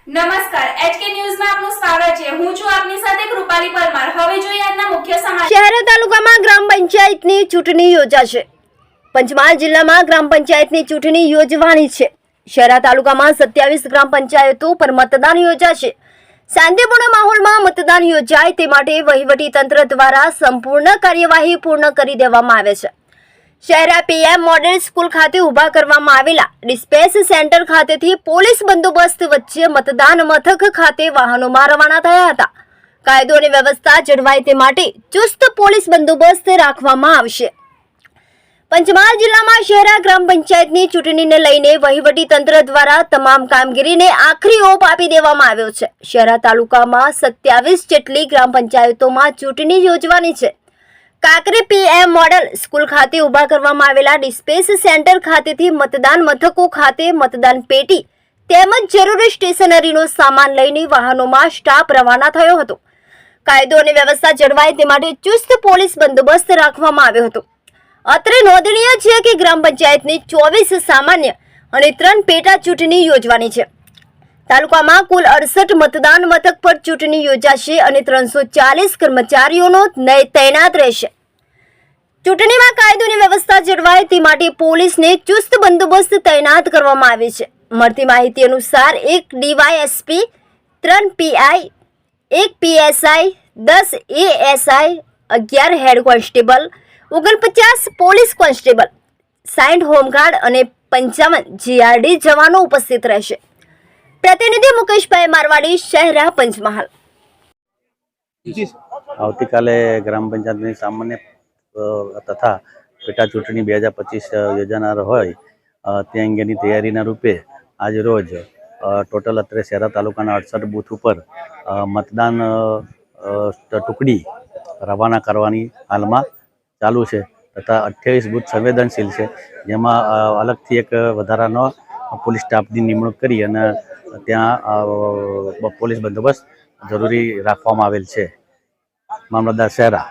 નમસ્કાર એચકે ન્યૂઝમાં આપનું સ્વાગત છે। હું છું આપની સાથે કૃપાલી પરમાર। હવે જોઈએ આજના મુખ્ય સમાચાર। શહેરા તાલુકામાં ગ્રામ પંચાયતની ચૂંટણી યોજાશે। પંચમહાલ જિલ્લામાં ગ્રામ પંચાયતની ચૂંટણી યોજવાની છે। શહેરા તાલુકામાં 27 ગ્રામ પંચાયતો પર મતદાન યોજાશે। શાંતિપૂર્ણ માહોલમાં મતદાન યોજાય તે માટે વહીવટી તંત્ર દ્વારા સંપૂર્ણ કાર્યવાહી પૂર્ણ કરી દેવામાં આવે છે। શહેરા પીએમ મોડેલ સ્કૂલ ખાતે ઊભા કરવામાં આવેલા ડિસ્પેચ સેન્ટર ખાતેથી પોલીસ બંદોબસ્ત વચ્ચે મતદાન મથક ખાતે વાહનોમાં રવાના થયા હતા। કાયદો અને વ્યવસ્થા જળવાય તે માટે ચુસ્ત પોલીસ બંદોબસ્ત રાખવામાં આવશે। પંચમહાલ જિલ્લામાં શહેરા ગ્રામ પંચાયતની ચૂંટણીને લઈને વહીવટી તંત્ર દ્વારા તમામ કામગીરીને આખરી ઓપ આપી દેવામાં આવ્યો છે। શહેરા તાલુકામાં 27 જેટલી ગ્રામ પંચાયતોમાં ચૂંટણી યોજવાની છે। કાંકરી પીએમ મોડેલ સ્કૂલ ખાતે ઊભા કરવામાં આવેલા ડિસ્પેચ સેન્ટર ખાતેથી મતદાન મથકો ખાતે મતદાન પેટી તેમજ જરૂરી સ્ટેશનરીનો સામાન લઈને વાહનોમાં સ્ટાફ રવાના થયો હતો। કાયદો અને વ્યવસ્થા જળવાય તે માટે ચુસ્ત પોલીસ બંદોબસ્ત રાખવામાં આવ્યો હતો। અત્રે નોંધનીય છે કે ગ્રામ પંચાયતની 24 સામાન્ય અને 3 પેટા ચૂંટણી યોજવાની છે। તાલુકામાં કુલ 68 મતદાન મથક પર ચૂંટણી યોજાશે અને 340 કર્મચારીઓનો તૈનાત રહેશે। ચૂંટણીમાં કાયદો અને વ્યવસ્થા જળવાય તે માટે પોલીસને ચુસ્ત બંદોબસ્ત તૈનાત કરવામાં આવી છે। મળતી માહિતી અનુસાર 1 DySP, 3 PI, 1 PSI, 10 ASI, 11 head constable, 49 police constable, 60 home guard અને 55 જીઆરડી જવાનો ઉપસ્થિત રહેશે। પ્રતિનિધિ મુકેશભાઈ મારવાડી, શહેરા, પંચમહાલ। આવતીકાલે ગ્રામ પંચાયતની સામાન્ય તથા પેટા ચૂંટણી 2025 યોજાનાર હોય તે અંગેની તૈયારીના રૂપે આજ રોજ ટોટલ અત્રે શહેરા તાલુકાના 68 બૂથ ઉપર મતદાન ટુકડી રવાના કરવાની હાલમાં ચાલુ છે તથા 28 બૂથ સંવેદનશીલ છે, જેમાં અલગથી એક વધારાનો પોલીસ સ્ટાફની નિમણૂક કરી અને ત્યાં પોલીસ બંદોબસ્ત જરૂરી રાખવામાં આવેલ છે। મામલતદાર શહેરા।